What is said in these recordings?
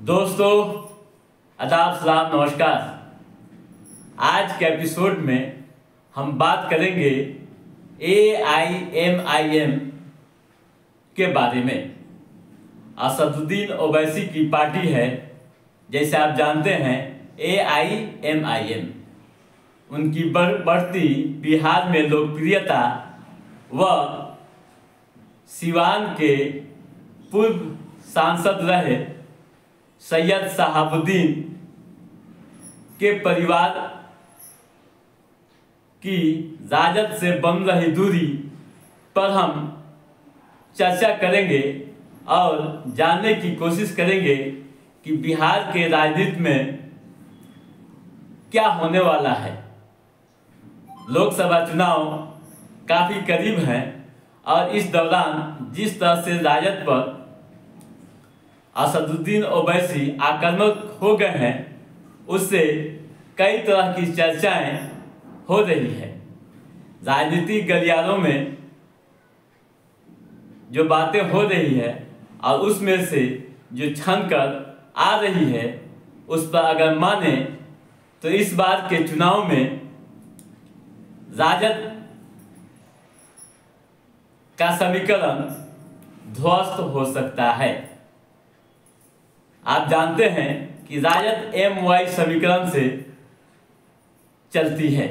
दोस्तों आदाब सलाम नमस्कार। आज के एपिसोड में हम बात करेंगे AIMIM के बारे में। असदुद्दीन ओवैसी की पार्टी है, जैसे आप जानते हैं AIMIM। उनकी बढ़ती बिहार में लोकप्रियता व सिवान के पूर्व सांसद रहे सैयद शहाबुद्दीन के परिवार की राजद से बन रही दूरी पर हम चर्चा करेंगे और जानने की कोशिश करेंगे कि बिहार के राजनीति में क्या होने वाला है। लोकसभा चुनाव काफ़ी करीब हैं और इस दौरान जिस तरह से राजद पर असदुद्दीन ओवैसी आक्रामक हो गए हैं, उससे कई तरह की चर्चाएं हो रही है। राजनीतिक गलियारों में जो बातें हो रही है और उसमें से जो छन कर आ रही है, उस पर अगर माने तो इस बार के चुनाव में राजद का समीकरण ध्वस्त हो सकता है। आप जानते हैं कि राजद MY समीकरण से चलती है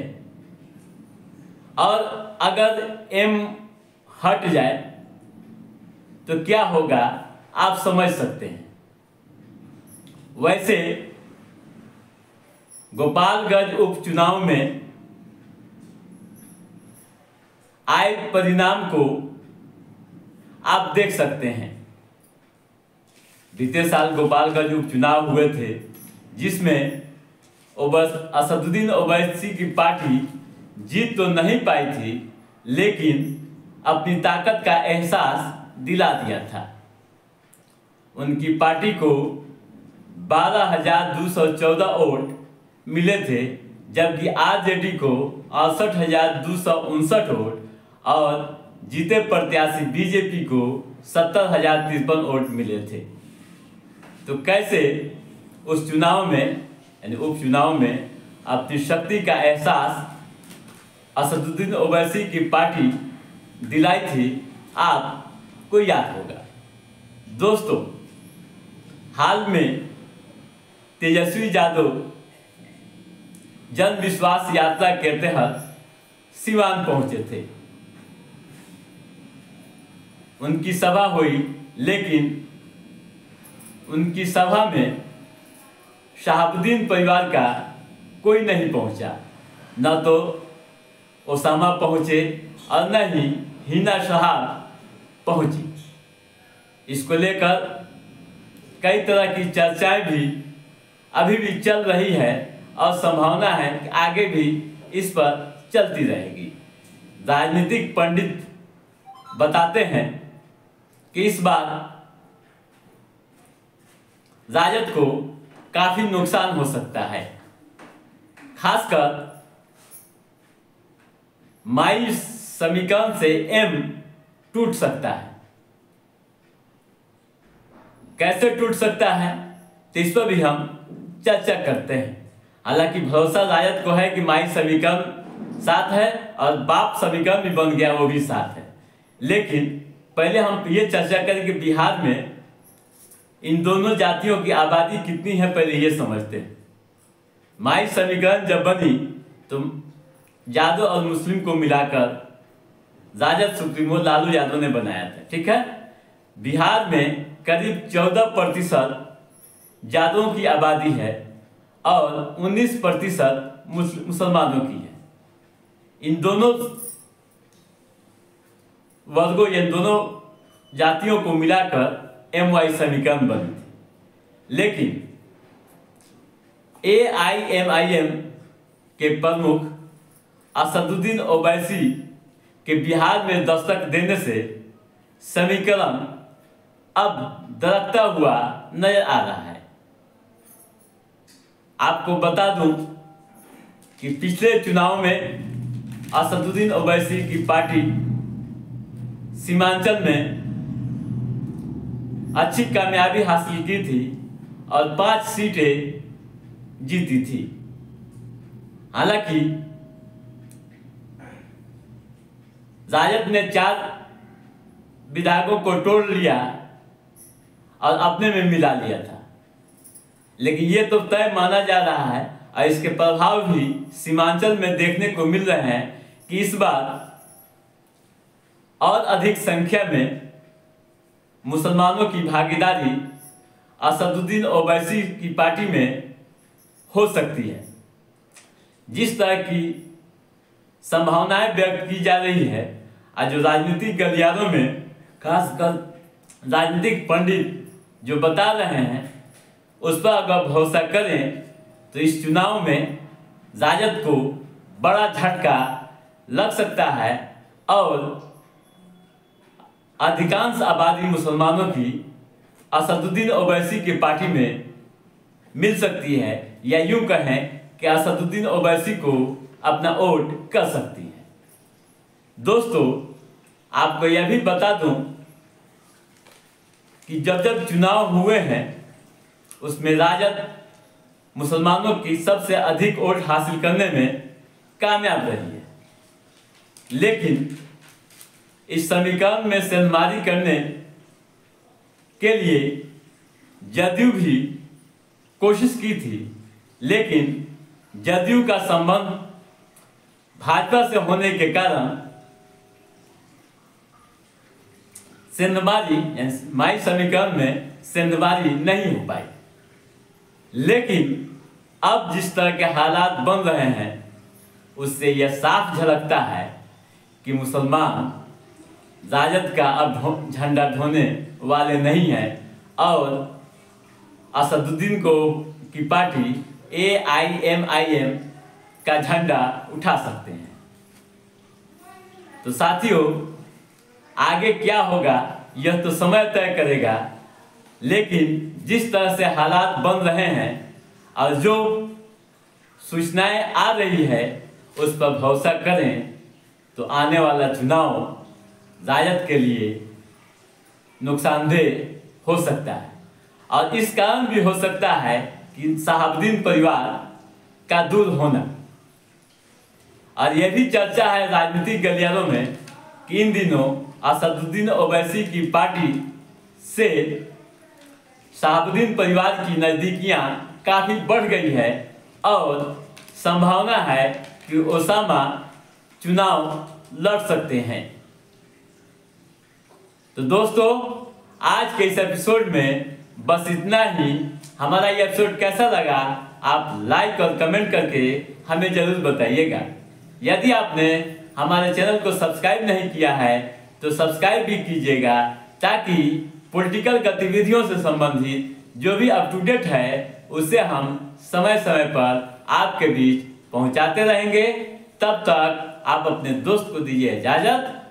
और अगर M हट जाए तो क्या होगा आप समझ सकते हैं। वैसे गोपालगंज उपचुनाव में आए परिणाम को आप देख सकते हैं। बीते साल गोपालगंज उपचुनाव हुए थे, जिसमें असदुद्दीन ओवैसी की पार्टी जीत तो नहीं पाई थी, लेकिन अपनी ताकत का एहसास दिला दिया था। उनकी पार्टी को 12,214 वोट मिले थे, जबकि RJD को 68,259 वोट और जीते प्रत्याशी BJP को 70,053 वोट मिले थे। तो कैसे उस चुनाव में यानी उपचुनाव में अपनी शक्ति का एहसास असदुद्दीन ओवैसी की पार्टी दिलाई थी, आपको याद होगा। दोस्तों, हाल में तेजस्वी यादव जन विश्वास यात्रा के तहत सिवान पहुंचे थे। उनकी सभा हुई, लेकिन उनकी सभा में शहाबुद्दीन परिवार का कोई नहीं पहुंचा। न तो ओसामा पहुंचे और न ही हिना शहाब पहुंची। इसको लेकर कई तरह की चर्चाएं भी अभी भी चल रही है और संभावना है कि आगे भी इस पर चलती रहेगी। राजनीतिक पंडित बताते हैं कि इस बार राजद को काफी नुकसान हो सकता है। खासकर माई समीकरण से M टूट सकता है। कैसे टूट सकता है तो इस पर भी हम चर्चा करते हैं। हालांकि भरोसा राजद को है कि माई समीकरण साथ है और बाप समीकरण भी बन गया, वो भी साथ है। लेकिन पहले हम ये चर्चा करें कि बिहार में इन दोनों जातियों की आबादी कितनी है, पहले ये समझते हैं। माई समीकरण जब बनी तो यादव और मुस्लिम को मिलाकर राजद सुप्रीमो लालू यादव ने बनाया था, ठीक है। बिहार में करीब 14% यादवों की आबादी है और 19% मुसलमानों की है। इन दोनों वर्गों या दोनों जातियों को मिलाकर MY समीकरण बनी थी। लेकिन AIMIM के प्रमुख असदुद्दीन ओवैसी के बिहार में दस्तक देने से समीकरण अब दरकता हुआ नजर आ रहा है। आपको बता दूं कि पिछले चुनाव में असदुद्दीन ओवैसी की पार्टी सीमांचल में अच्छी कामयाबी हासिल की थी और 5 सीटें जीती थी। हालांकि राजद ने 4 विधायकों को तोड़ लिया और अपने में मिला लिया था, लेकिन ये तो तय माना जा रहा है और इसके प्रभाव भी सीमांचल में देखने को मिल रहे हैं कि इस बार और अधिक संख्या में मुसलमानों की भागीदारी असदुद्दीन ओवैसी की पार्टी में हो सकती है। जिस तरह की संभावनाएं व्यक्त की जा रही है और जो राजनीतिक गलियारों में खासकर राजनीतिक पंडित जो बता रहे हैं उस पर अगर भरोसा करें तो इस चुनाव में राजद को बड़ा झटका लग सकता है और अधिकांश आबादी मुसलमानों की असदुद्दीन ओवैसी की पार्टी में मिल सकती है, या यूं कहें कि असदुद्दीन ओवैसी को अपना वोट कर सकती है। दोस्तों, आपको यह भी बता दूं कि जब जब चुनाव हुए हैं उसमें राजद मुसलमानों की सबसे अधिक वोट हासिल करने में कामयाब रही है, लेकिन इस समीकरण में सेंधमारी करने के लिए जदयू भी कोशिश की थी, लेकिन जदयू का संबंध भाजपा से होने के कारण सेंधमारी माई समीकरण में सेंधमारी नहीं हो पाई। लेकिन अब जिस तरह के हालात बन रहे हैं उससे यह साफ झलकता है कि मुसलमान राजद का अब झंडा ढोने वाले नहीं हैं और असदुद्दीन को की पार्टी AIMIM का झंडा उठा सकते हैं। तो साथियों, आगे क्या होगा यह तो समय तय करेगा, लेकिन जिस तरह से हालात बन रहे हैं और जो सूचनाएं आ रही है उस पर भरोसा करें तो आने वाला चुनाव राजद के लिए नुकसानदेह हो सकता है। और इस कारण भी हो सकता है कि शहाबुद्दीन परिवार का दूर होना। और यह भी चर्चा है राजनीतिक गलियारों में कि इन दिनों असदुद्दीन ओवैसी की पार्टी से शहाबुद्दीन परिवार की नज़दीकियां काफ़ी बढ़ गई है और संभावना है कि ओसामा चुनाव लड़ सकते हैं। तो दोस्तों, आज के इस एपिसोड में बस इतना ही। हमारा ये एपिसोड कैसा लगा आप लाइक और कमेंट करके हमें ज़रूर बताइएगा। यदि आपने हमारे चैनल को सब्सक्राइब नहीं किया है तो सब्सक्राइब भी कीजिएगा, ताकि पॉलिटिकल गतिविधियों से संबंधित जो भी अप टू डेट है उसे हम समय समय पर आपके बीच पहुंचाते रहेंगे। तब तक आप अपने दोस्त को दीजिए इजाज़त।